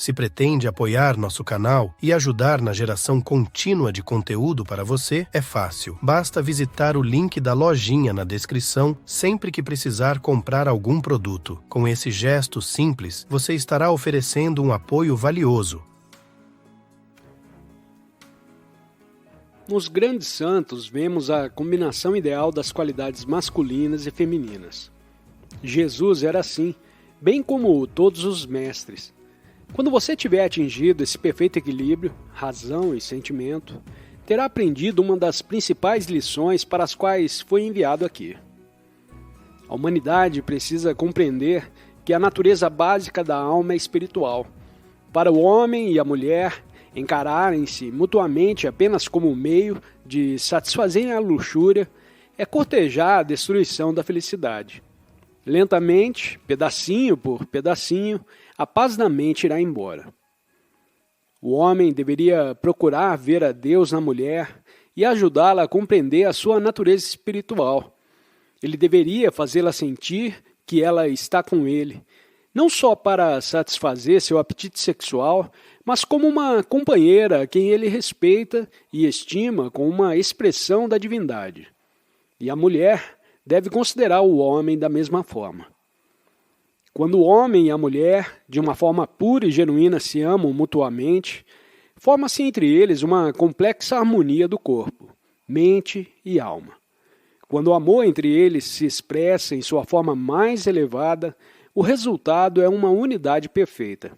Se pretende apoiar nosso canal e ajudar na geração contínua de conteúdo para você, é fácil. Basta visitar o link da lojinha na descrição sempre que precisar comprar algum produto. Com esse gesto simples, você estará oferecendo um apoio valioso. Nos grandes santos, vemos a combinação ideal das qualidades masculinas e femininas. Jesus era assim, bem como todos os mestres. Quando você tiver atingido esse perfeito equilíbrio, razão e sentimento, terá aprendido uma das principais lições para as quais foi enviado aqui. A humanidade precisa compreender que a natureza básica da alma é espiritual. Para o homem e a mulher encararem-se mutuamente apenas como meio de satisfazerem a luxúria é cortejar a destruição da felicidade. Lentamente, pedacinho por pedacinho, a paz da mente irá embora. O homem deveria procurar ver a Deus na mulher e ajudá-la a compreender a sua natureza espiritual. Ele deveria fazê-la sentir que ela está com ele, não só para satisfazer seu apetite sexual, mas como uma companheira a quem ele respeita e estima como uma expressão da divindade. E a mulher deve considerar o homem da mesma forma. Quando o homem e a mulher, de uma forma pura e genuína, se amam mutuamente, forma-se entre eles uma complexa harmonia do corpo, mente e alma. Quando o amor entre eles se expressa em sua forma mais elevada, o resultado é uma unidade perfeita.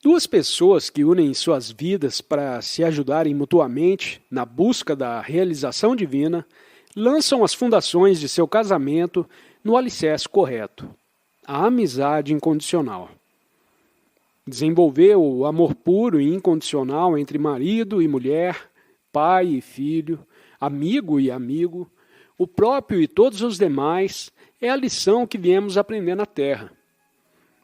Duas pessoas que unem suas vidas para se ajudarem mutuamente na busca da realização divina lançam as fundações de seu casamento no alicerce correto, a amizade incondicional. Desenvolver o amor puro e incondicional entre marido e mulher, pai e filho, amigo e amigo, o próprio e todos os demais, é a lição que viemos aprender na Terra.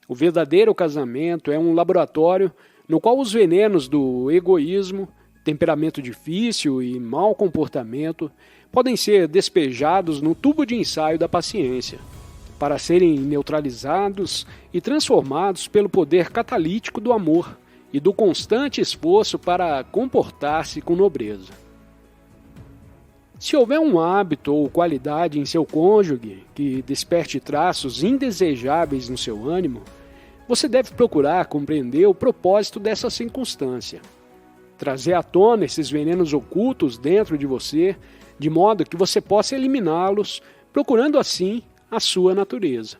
O verdadeiro casamento é um laboratório no qual os venenos do egoísmo, temperamento difícil e mau comportamento podem ser despejados no tubo de ensaio da paciência, para serem neutralizados e transformados pelo poder catalítico do amor e do constante esforço para comportar-se com nobreza. Se houver um hábito ou qualidade em seu cônjuge que desperte traços indesejáveis no seu ânimo, você deve procurar compreender o propósito dessa circunstância. Trazer à tona esses venenos ocultos dentro de você, de modo que você possa eliminá-los, procurando assim a sua natureza.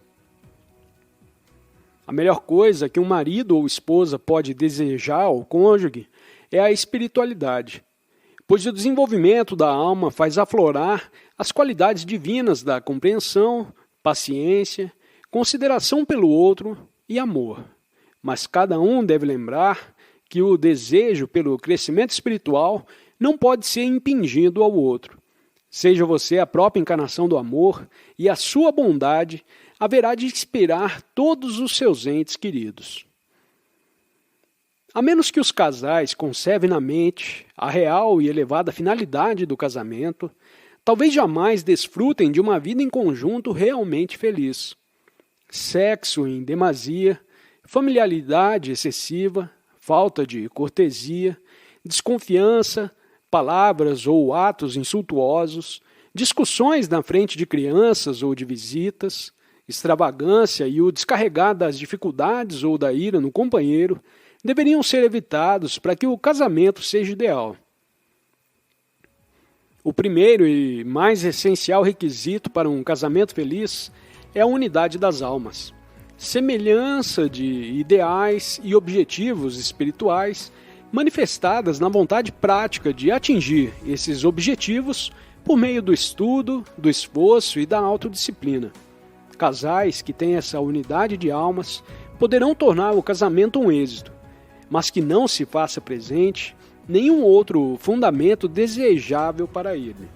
A melhor coisa que um marido ou esposa pode desejar ao cônjuge é a espiritualidade, pois o desenvolvimento da alma faz aflorar as qualidades divinas da compreensão, paciência, consideração pelo outro e amor. Mas cada um deve lembrar que o desejo pelo crescimento espiritual não pode ser impingido ao outro. Seja você a própria encarnação do amor, e a sua bondade haverá de inspirar todos os seus entes queridos. A menos que os casais conservem na mente a real e elevada finalidade do casamento, talvez jamais desfrutem de uma vida em conjunto realmente feliz. Sexo em demasia, familiaridade excessiva, falta de cortesia, desconfiança, palavras ou atos insultuosos, discussões na frente de crianças ou de visitas, extravagância e o descarregar das dificuldades ou da ira no companheiro deveriam ser evitados para que o casamento seja ideal. O primeiro e mais essencial requisito para um casamento feliz é a unidade das almas. Semelhança de ideais e objetivos espirituais manifestadas na vontade prática de atingir esses objetivos por meio do estudo, do esforço e da autodisciplina. Casais que têm essa unidade de almas poderão tornar o casamento um êxito, mas que não se faça presente nenhum outro fundamento desejável para ele.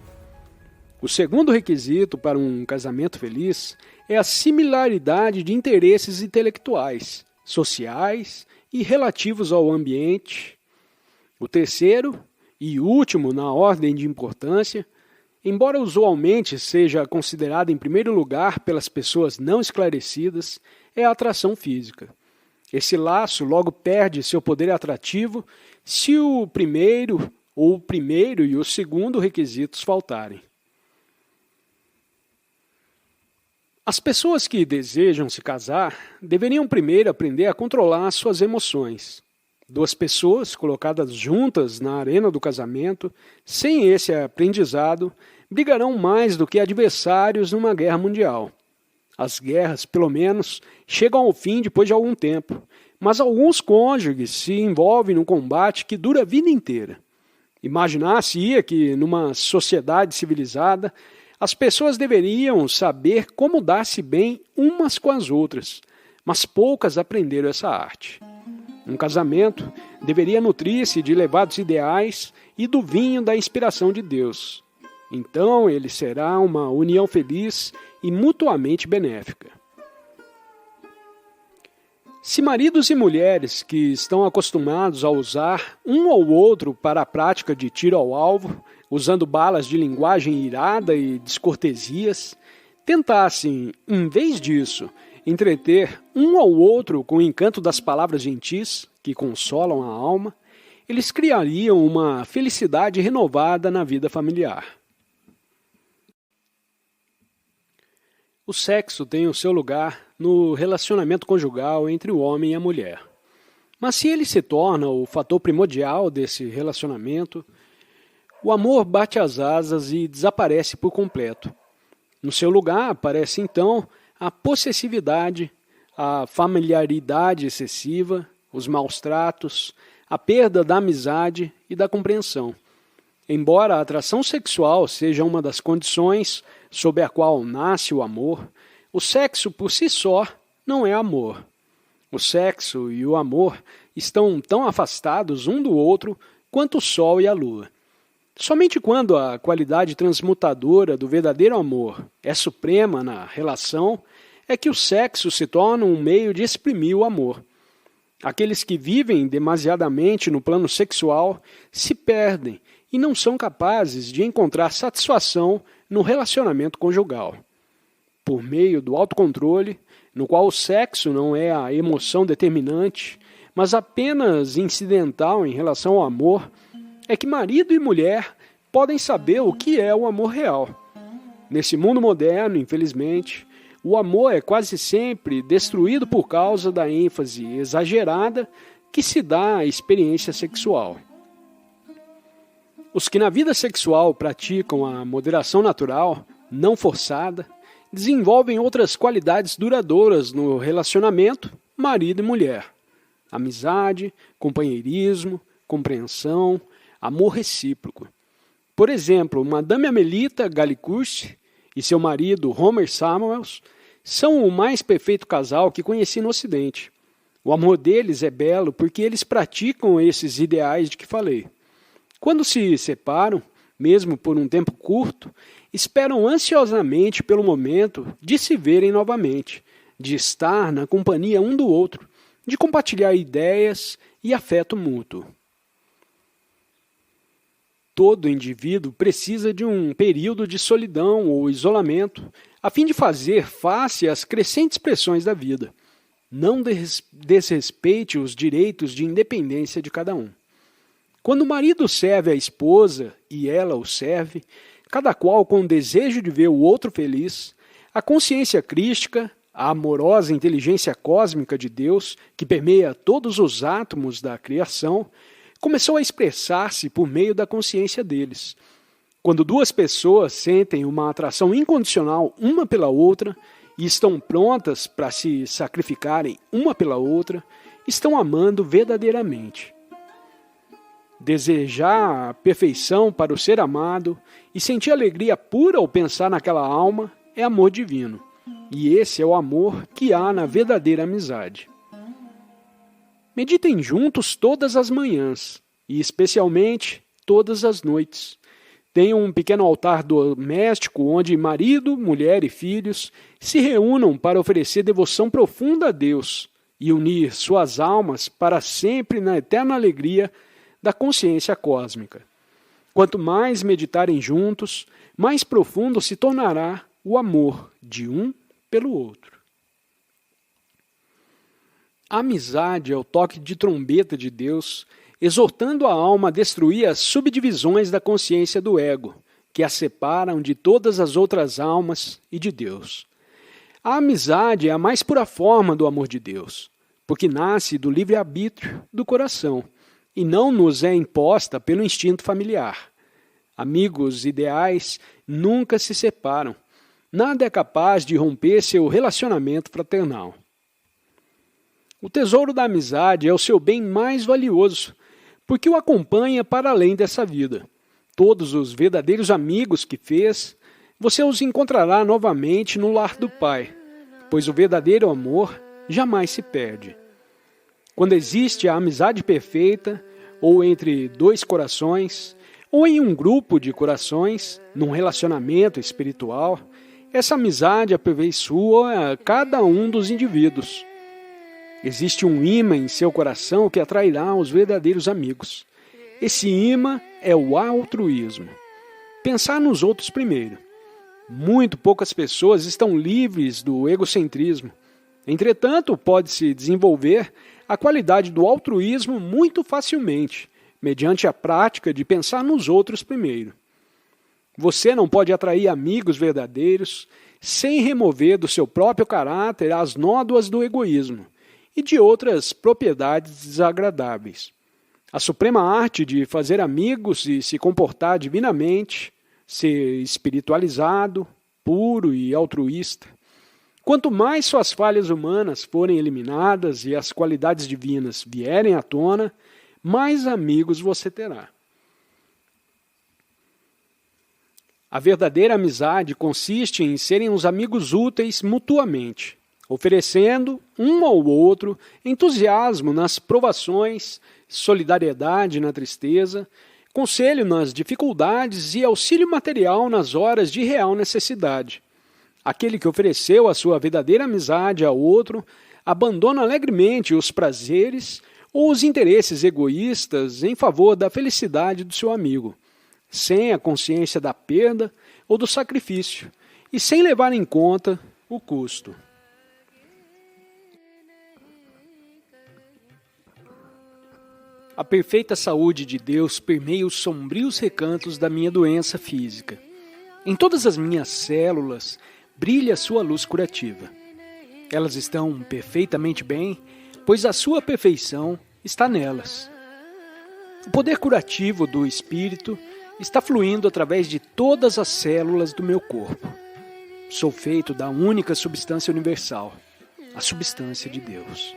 O segundo requisito para um casamento feliz é a similaridade de interesses intelectuais, sociais e relativos ao ambiente. O terceiro, e último na ordem de importância, embora usualmente seja considerado em primeiro lugar pelas pessoas não esclarecidas, é a atração física. Esse laço logo perde seu poder atrativo se o primeiro e o segundo requisitos faltarem. As pessoas que desejam se casar deveriam primeiro aprender a controlar suas emoções. Duas pessoas colocadas juntas na arena do casamento, sem esse aprendizado, brigarão mais do que adversários numa guerra mundial. As guerras, pelo menos, chegam ao fim depois de algum tempo, mas alguns cônjuges se envolvem num combate que dura a vida inteira. Imaginar-se-ia que, numa sociedade civilizada, as pessoas deveriam saber como dar-se bem umas com as outras, mas poucas aprenderam essa arte. Um casamento deveria nutrir-se de elevados ideais e do vinho da inspiração de Deus. Então ele será uma união feliz e mutuamente benéfica. Se maridos e mulheres que estão acostumados a usar um ou outro para a prática de tiro ao alvo, usando balas de linguagem irada e descortesias, tentassem, em vez disso, entreter um ou outro com o encanto das palavras gentis, que consolam a alma, eles criariam uma felicidade renovada na vida familiar. O sexo tem o seu lugar no relacionamento conjugal entre o homem e a mulher. Mas se ele se torna o fator primordial desse relacionamento, o amor bate as asas e desaparece por completo. No seu lugar aparece então a possessividade, a familiaridade excessiva, os maus tratos, a perda da amizade e da compreensão. Embora a atração sexual seja uma das condições sob a qual nasce o amor, o sexo por si só não é amor. O sexo e o amor estão tão afastados um do outro quanto o sol e a lua. Somente quando a qualidade transmutadora do verdadeiro amor é suprema na relação, é que o sexo se torna um meio de exprimir o amor. Aqueles que vivem demasiadamente no plano sexual se perdem e não são capazes de encontrar satisfação no relacionamento conjugal. Por meio do autocontrole, no qual o sexo não é a emoção determinante, mas apenas incidental em relação ao amor, é que marido e mulher podem saber o que é o amor real. Nesse mundo moderno, infelizmente, o amor é quase sempre destruído por causa da ênfase exagerada que se dá à experiência sexual. Os que na vida sexual praticam a moderação natural, não forçada, desenvolvem outras qualidades duradouras no relacionamento marido e mulher. Amizade, companheirismo, compreensão, amor recíproco. Por exemplo, Madame Amelita Gallicourt e seu marido Homer Samuels são o mais perfeito casal que conheci no Ocidente. O amor deles é belo porque eles praticam esses ideais de que falei. Quando se separam, mesmo por um tempo curto, esperam ansiosamente pelo momento de se verem novamente, de estar na companhia um do outro, de compartilhar ideias e afeto mútuo. Todo indivíduo precisa de um período de solidão ou isolamento a fim de fazer face às crescentes pressões da vida. Não desrespeite os direitos de independência de cada um. Quando o marido serve a esposa e ela o serve, cada qual com o desejo de ver o outro feliz, a consciência crística, a amorosa inteligência cósmica de Deus, que permeia todos os átomos da criação, começou a expressar-se por meio da consciência deles. Quando duas pessoas sentem uma atração incondicional uma pela outra e estão prontas para se sacrificarem uma pela outra, estão amando verdadeiramente. Desejar a perfeição para o ser amado e sentir alegria pura ao pensar naquela alma é amor divino. E esse é o amor que há na verdadeira amizade. Meditem juntos todas as manhãs e especialmente todas as noites. Tenham um pequeno altar doméstico onde marido, mulher e filhos se reúnam para oferecer devoção profunda a Deus e unir suas almas para sempre na eterna alegria da consciência cósmica. Quanto mais meditarem juntos, mais profundo se tornará o amor de um pelo outro. A amizade é o toque de trombeta de Deus, exortando a alma a destruir as subdivisões da consciência do ego, que a separam de todas as outras almas e de Deus. A amizade é a mais pura forma do amor de Deus, porque nasce do livre-arbítrio do coração e não nos é imposta pelo instinto familiar. Amigos ideais nunca se separam. Nada é capaz de romper seu relacionamento fraternal. O tesouro da amizade é o seu bem mais valioso, porque o acompanha para além dessa vida. Todos os verdadeiros amigos que fez, você os encontrará novamente no lar do Pai, pois o verdadeiro amor jamais se perde. Quando existe a amizade perfeita, ou entre dois corações, ou em um grupo de corações, num relacionamento espiritual, essa amizade aperfeiçoa cada um dos indivíduos. Existe um imã em seu coração que atrairá os verdadeiros amigos. Esse imã é o altruísmo. Pensar nos outros primeiro. Muito poucas pessoas estão livres do egocentrismo. Entretanto, pode-se desenvolver a qualidade do altruísmo muito facilmente, mediante a prática de pensar nos outros primeiro. Você não pode atrair amigos verdadeiros sem remover do seu próprio caráter as nódoas do egoísmo e de outras propriedades desagradáveis. A suprema arte de fazer amigos e se comportar divinamente, ser espiritualizado, puro e altruísta. Quanto mais suas falhas humanas forem eliminadas e as qualidades divinas vierem à tona, mais amigos você terá. A verdadeira amizade consiste em serem os amigos úteis mutuamente, oferecendo um ao outro entusiasmo nas provações, solidariedade na tristeza, conselho nas dificuldades e auxílio material nas horas de real necessidade. Aquele que ofereceu a sua verdadeira amizade ao outro abandona alegremente os prazeres ou os interesses egoístas em favor da felicidade do seu amigo, sem a consciência da perda ou do sacrifício e sem levar em conta o custo. A perfeita saúde de Deus permeia os sombrios recantos da minha doença física. Em todas as minhas células brilha a sua luz curativa. Elas estão perfeitamente bem, pois a sua perfeição está nelas. O poder curativo do Espírito está fluindo através de todas as células do meu corpo. Sou feito da única substância universal, a substância de Deus.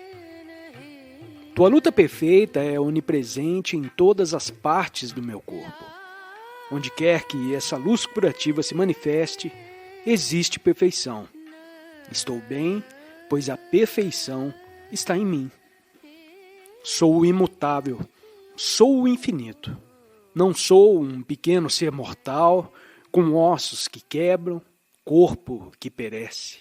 Tua luta perfeita é onipresente em todas as partes do meu corpo. Onde quer que essa luz curativa se manifeste, existe perfeição. Estou bem, pois a perfeição está em mim. Sou o imutável, sou o infinito. Não sou um pequeno ser mortal, com ossos que quebram, corpo que perece.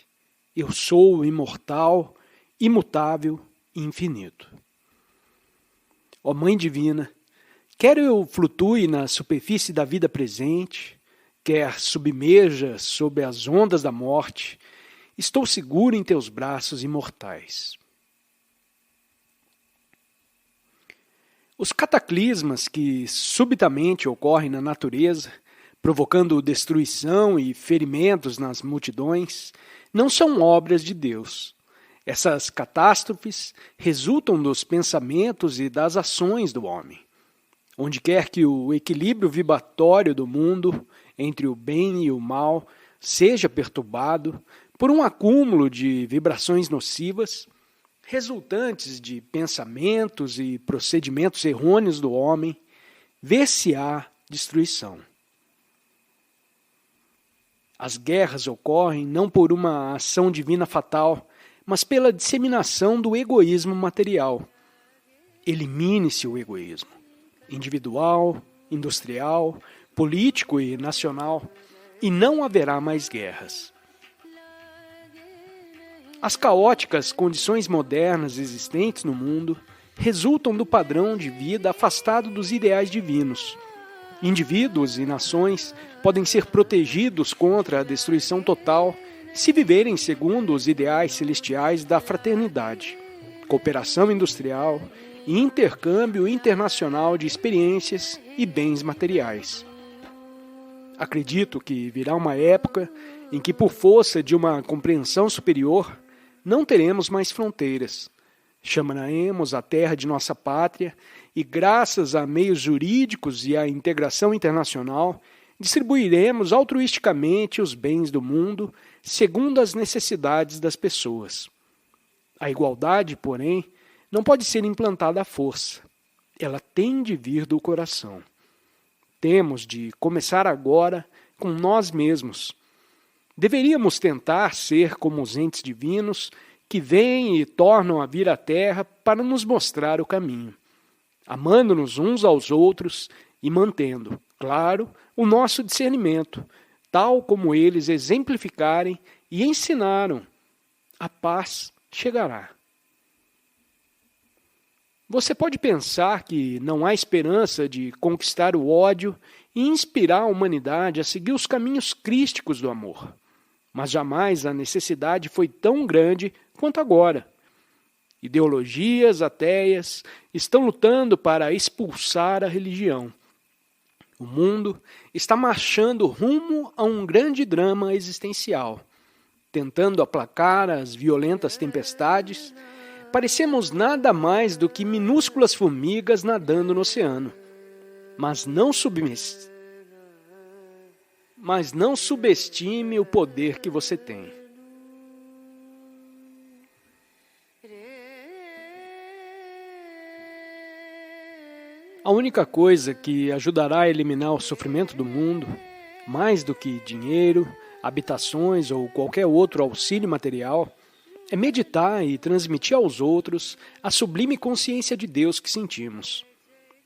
Eu sou o imortal, imutável e infinito. Ó Mãe Divina, quer eu flutue na superfície da vida presente, quer submerja sob as ondas da morte, estou seguro em teus braços imortais. Os cataclismas que subitamente ocorrem na natureza, provocando destruição e ferimentos nas multidões, não são obras de Deus. Essas catástrofes resultam dos pensamentos e das ações do homem. Onde quer que o equilíbrio vibratório do mundo, entre o bem e o mal, seja perturbado por um acúmulo de vibrações nocivas, resultantes de pensamentos e procedimentos errôneos do homem, ver-se-á destruição. As guerras ocorrem não por uma ação divina fatal, mas pela disseminação do egoísmo material. Elimine-se o egoísmo, individual, industrial, político e nacional, e não haverá mais guerras. As caóticas condições modernas existentes no mundo resultam do padrão de vida afastado dos ideais divinos. Indivíduos e nações podem ser protegidos contra a destruição total se viverem segundo os ideais celestiais da fraternidade, cooperação industrial e intercâmbio internacional de experiências e bens materiais. Acredito que virá uma época em que, por força de uma compreensão superior, não teremos mais fronteiras. Chamaremos a terra de nossa pátria e, graças a meios jurídicos e à integração internacional, distribuiremos altruisticamente os bens do mundo segundo as necessidades das pessoas. A igualdade, porém, não pode ser implantada à força. Ela tem de vir do coração. Temos de começar agora com nós mesmos. Deveríamos tentar ser como os entes divinos que vêm e tornam a vir à Terra para nos mostrar o caminho, amando-nos uns aos outros e mantendo, claro, o nosso discernimento, tal como eles exemplificarem e ensinaram. A paz chegará. Você pode pensar que não há esperança de conquistar o ódio e inspirar a humanidade a seguir os caminhos crísticos do amor. Mas jamais a necessidade foi tão grande quanto agora. Ideologias ateias estão lutando para expulsar a religião. O mundo está marchando rumo a um grande drama existencial. Tentando aplacar as violentas tempestades, parecemos nada mais do que minúsculas formigas nadando no oceano. Mas não subestime o poder que você tem. A única coisa que ajudará a eliminar o sofrimento do mundo, mais do que dinheiro, habitações ou qualquer outro auxílio material, é meditar e transmitir aos outros a sublime consciência de Deus que sentimos.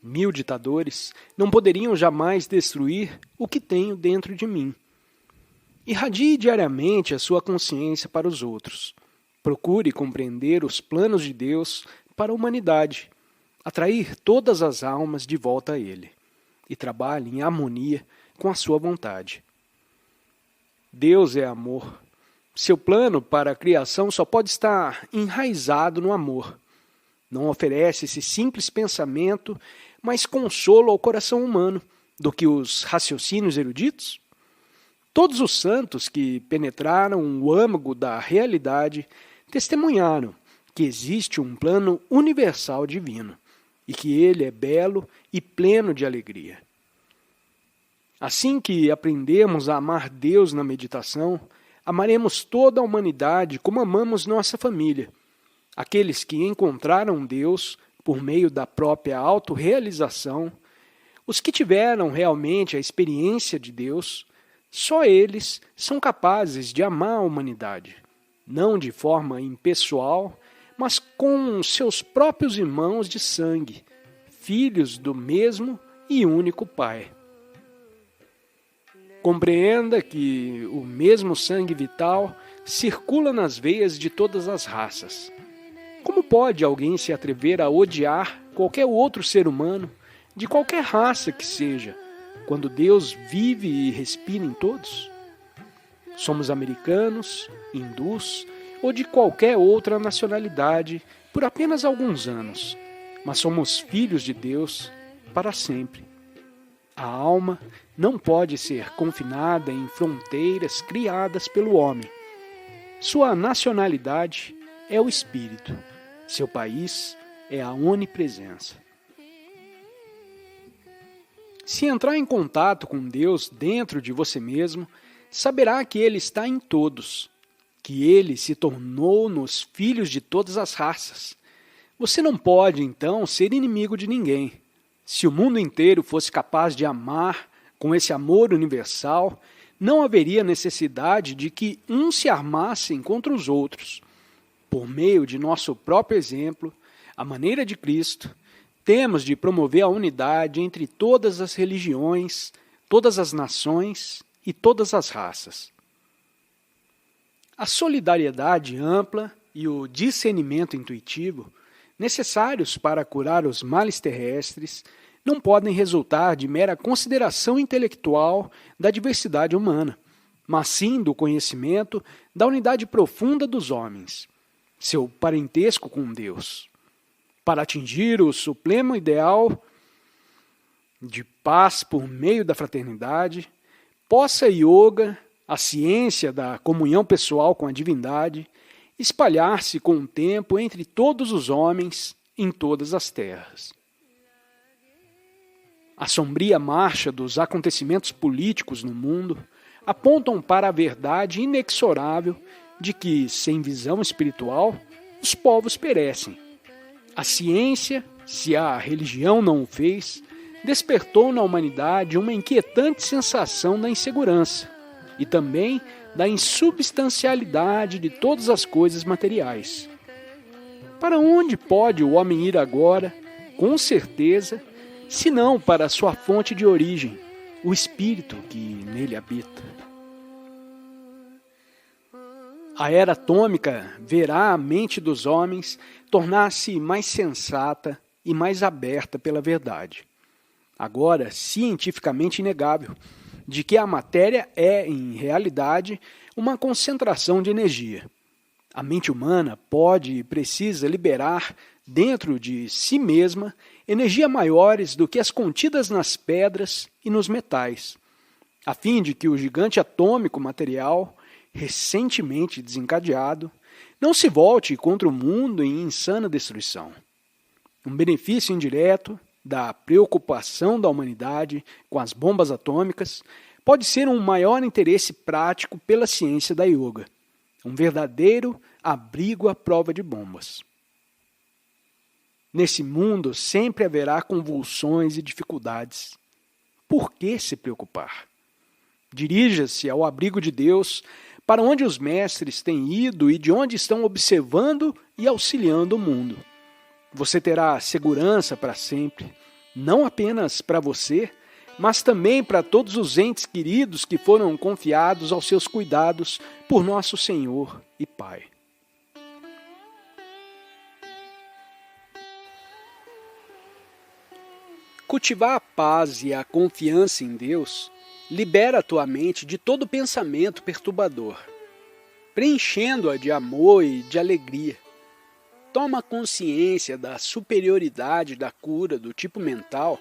1000 ditadores não poderiam jamais destruir o que tenho dentro de mim. Irradie diariamente a sua consciência para os outros. Procure compreender os planos de Deus para a humanidade, atrair todas as almas de volta a Ele e trabalhe em harmonia com a sua vontade. Deus é amor. Seu plano para a criação só pode estar enraizado no amor. Não oferece esse simples pensamento mais consolo ao coração humano do que os raciocínios eruditos? Todos os santos que penetraram o âmago da realidade testemunharam que existe um plano universal divino e que ele é belo e pleno de alegria. Assim que aprendemos a amar Deus na meditação, amaremos toda a humanidade como amamos nossa família. Aqueles que encontraram Deus por meio da própria autorrealização, os que tiveram realmente a experiência de Deus, só eles são capazes de amar a humanidade, não de forma impessoal, mas com seus próprios irmãos de sangue, filhos do mesmo e único Pai. Compreenda que o mesmo sangue vital circula nas veias de todas as raças. Como pode alguém se atrever a odiar qualquer outro ser humano, de qualquer raça que seja, quando Deus vive e respira em todos? Somos americanos, hindus ou de qualquer outra nacionalidade por apenas alguns anos, mas somos filhos de Deus para sempre. A alma não pode ser confinada em fronteiras criadas pelo homem. Sua nacionalidade é o espírito. Seu país é a onipresença. Se entrar em contato com Deus dentro de você mesmo, saberá que Ele está em todos, que Ele se tornou nos filhos de todas as raças. Você não pode, então, ser inimigo de ninguém. Se o mundo inteiro fosse capaz de amar com esse amor universal, não haveria necessidade de que uns se armassem contra os outros. Por meio de nosso próprio exemplo, à maneira de Cristo, temos de promover a unidade entre todas as religiões, todas as nações e todas as raças. A solidariedade ampla e o discernimento intuitivo, necessários para curar os males terrestres, não podem resultar de mera consideração intelectual da diversidade humana, mas sim do conhecimento da unidade profunda dos homens. seu parentesco com Deus. Para atingir o supremo ideal de paz por meio da fraternidade, possa yoga, a ciência da comunhão pessoal com a divindade, espalhar-se com o tempo entre todos os homens em todas as terras. A sombria marcha dos acontecimentos políticos no mundo apontam para a verdade inexorável de que, sem visão espiritual, os povos perecem. A ciência, se a religião não o fez, despertou na humanidade uma inquietante sensação da insegurança e também da insubstancialidade de todas as coisas materiais. Para onde pode o homem ir agora, com certeza, senão para a sua fonte de origem, o espírito que nele habita? A era atômica verá a mente dos homens tornar-se mais sensata e mais aberta pela verdade. Agora, cientificamente inegável, de que a matéria é, em realidade, uma concentração de energia. A mente humana pode e precisa liberar, dentro de si mesma, energia maiores do que as contidas nas pedras e nos metais, a fim de que o gigante atômico material, recentemente desencadeado, não se volte contra o mundo em insana destruição. Um benefício indireto da preocupação da humanidade com as bombas atômicas pode ser um maior interesse prático pela ciência da yoga, um verdadeiro abrigo à prova de bombas. Nesse mundo sempre haverá convulsões e dificuldades. Por que se preocupar? Dirija-se ao abrigo de Deus, para onde os mestres têm ido e de onde estão observando e auxiliando o mundo. Você terá segurança para sempre, não apenas para você, mas também para todos os entes queridos que foram confiados aos seus cuidados por nosso Senhor e Pai. Cultivar a paz e a confiança em Deus libera a tua mente de todo pensamento perturbador, preenchendo-a de amor e de alegria. Toma consciência da superioridade da cura do tipo mental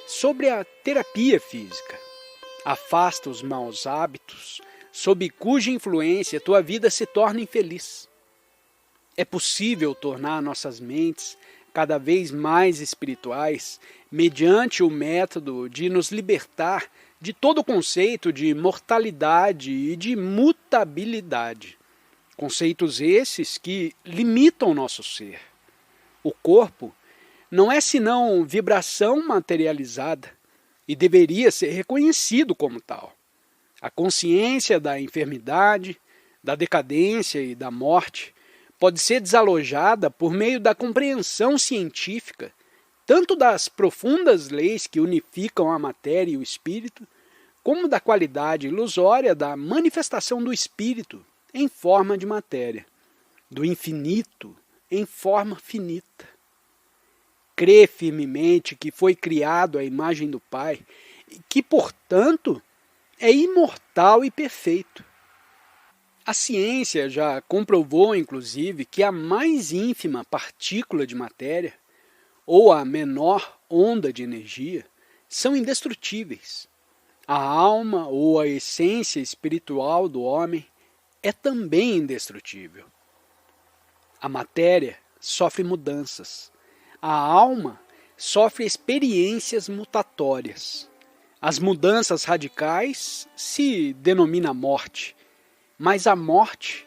sobre a terapia física. Afasta os maus hábitos, sob cuja influência tua vida se torna infeliz. É possível tornar nossas mentes cada vez mais espirituais mediante o método de nos libertar de todo o conceito de mortalidade e de mutabilidade. Conceitos esses que limitam nosso ser. O corpo não é senão vibração materializada e deveria ser reconhecido como tal. A consciência da enfermidade, da decadência e da morte pode ser desalojada por meio da compreensão científica, tanto das profundas leis que unificam a matéria e o espírito, como da qualidade ilusória da manifestação do espírito em forma de matéria, do infinito em forma finita. Crê firmemente que foi criado à imagem do Pai e que, portanto, é imortal e perfeito. A ciência já comprovou, inclusive, que a mais ínfima partícula de matéria ou a menor onda de energia são indestrutíveis. A alma ou a essência espiritual do homem é também indestrutível. A matéria sofre mudanças. A alma sofre experiências mutatórias. As mudanças radicais se denomina morte, mas a morte,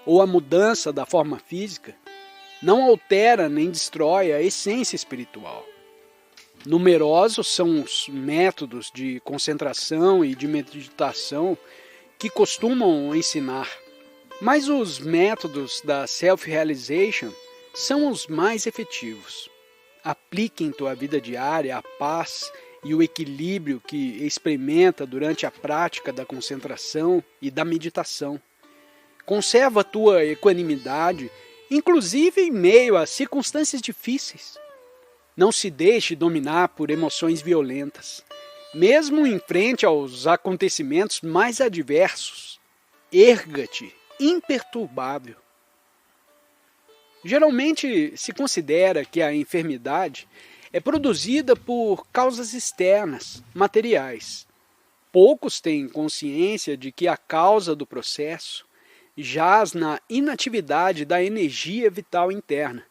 ou a mudança da forma física, não altera nem destrói a essência espiritual. Numerosos são os métodos de concentração e de meditação que costumam ensinar, mas os métodos da self-realization são os mais efetivos. Aplique em tua vida diária a paz e o equilíbrio que experimenta durante a prática da concentração e da meditação. Conserva a tua equanimidade, inclusive em meio a circunstâncias difíceis. Não se deixe dominar por emoções violentas. Mesmo em frente aos acontecimentos mais adversos, erga-te imperturbável. Geralmente se considera que a enfermidade é produzida por causas externas, materiais. Poucos têm consciência de que a causa do processo jaz na inatividade da energia vital interna.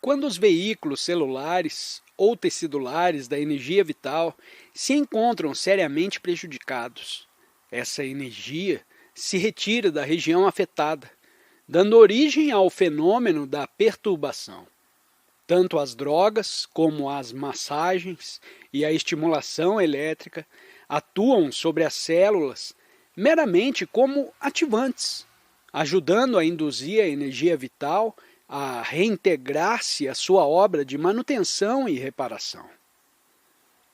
Quando os veículos celulares ou tecedulares da energia vital se encontram seriamente prejudicados, essa energia se retira da região afetada, dando origem ao fenômeno da perturbação. Tanto as drogas como as massagens e a estimulação elétrica atuam sobre as células meramente como ativantes, ajudando a induzir a energia vital a reintegrar-se à sua obra de manutenção e reparação.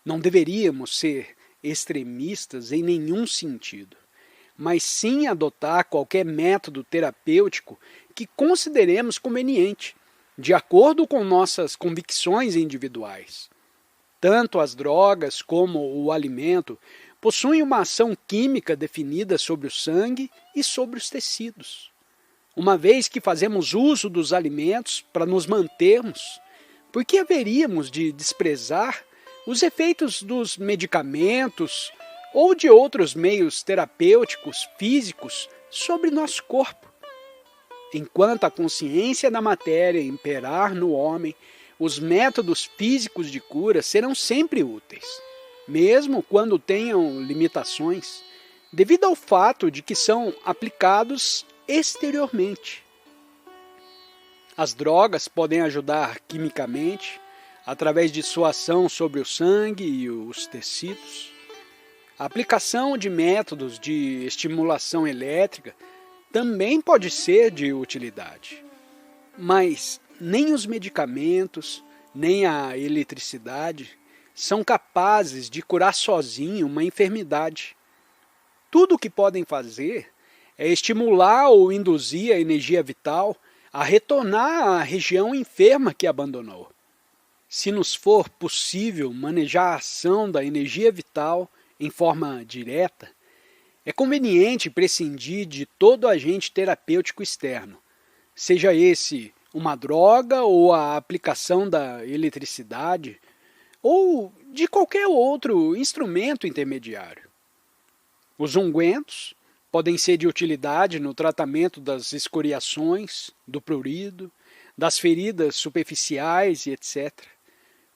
Não deveríamos ser extremistas em nenhum sentido, mas sim adotar qualquer método terapêutico que consideremos conveniente, de acordo com nossas convicções individuais. Tanto as drogas como o alimento possuem uma ação química definida sobre o sangue e sobre os tecidos. Uma vez que fazemos uso dos alimentos para nos mantermos, por que haveríamos de desprezar os efeitos dos medicamentos ou de outros meios terapêuticos físicos sobre nosso corpo? Enquanto a consciência da matéria imperar no homem, os métodos físicos de cura serão sempre úteis, mesmo quando tenham limitações, devido ao fato de que são aplicados exteriormente. As drogas podem ajudar quimicamente, através de sua ação sobre o sangue e os tecidos. A aplicação de métodos de estimulação elétrica também pode ser de utilidade. Mas nem os medicamentos, nem a eletricidade são capazes de curar sozinho uma enfermidade. Tudo o que podem fazer é estimular ou induzir a energia vital a retornar à região enferma que abandonou. Se nos for possível manejar a ação da energia vital em forma direta, é conveniente prescindir de todo agente terapêutico externo, seja esse uma droga ou a aplicação da eletricidade, ou de qualquer outro instrumento intermediário. Os ungüentos podem ser de utilidade no tratamento das escoriações, do prurido, das feridas superficiais e etc.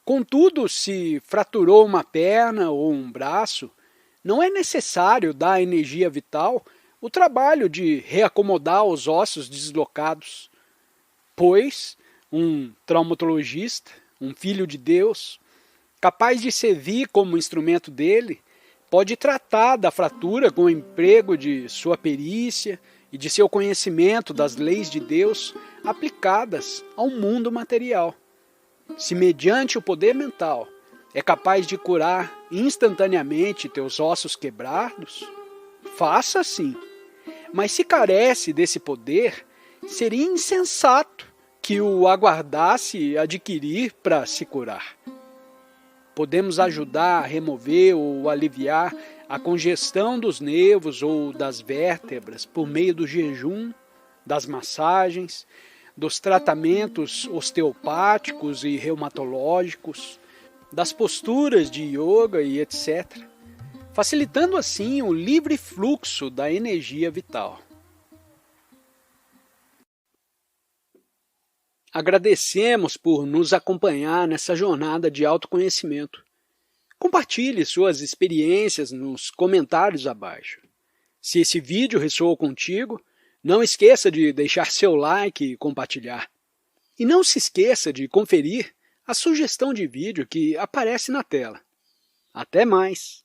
Contudo, se fraturou uma perna ou um braço, não é necessário dar à energia vital o trabalho de reacomodar os ossos deslocados, pois um traumatologista, um filho de Deus, capaz de servir como instrumento dele, pode tratar da fratura com o emprego de sua perícia e de seu conhecimento das leis de Deus aplicadas ao mundo material. Se mediante o poder mental é capaz de curar instantaneamente teus ossos quebrados, faça assim. Mas se carece desse poder, seria insensato que o aguardasse adquirir para se curar. Podemos ajudar a remover ou aliviar a congestão dos nervos ou das vértebras por meio do jejum, das massagens, dos tratamentos osteopáticos e reumatológicos, das posturas de yoga e etc., facilitando assim o livre fluxo da energia vital. Agradecemos por nos acompanhar nessa jornada de autoconhecimento. Compartilhe suas experiências nos comentários abaixo. Se esse vídeo ressoou contigo, não esqueça de deixar seu like e compartilhar. E não se esqueça de conferir a sugestão de vídeo que aparece na tela. Até mais!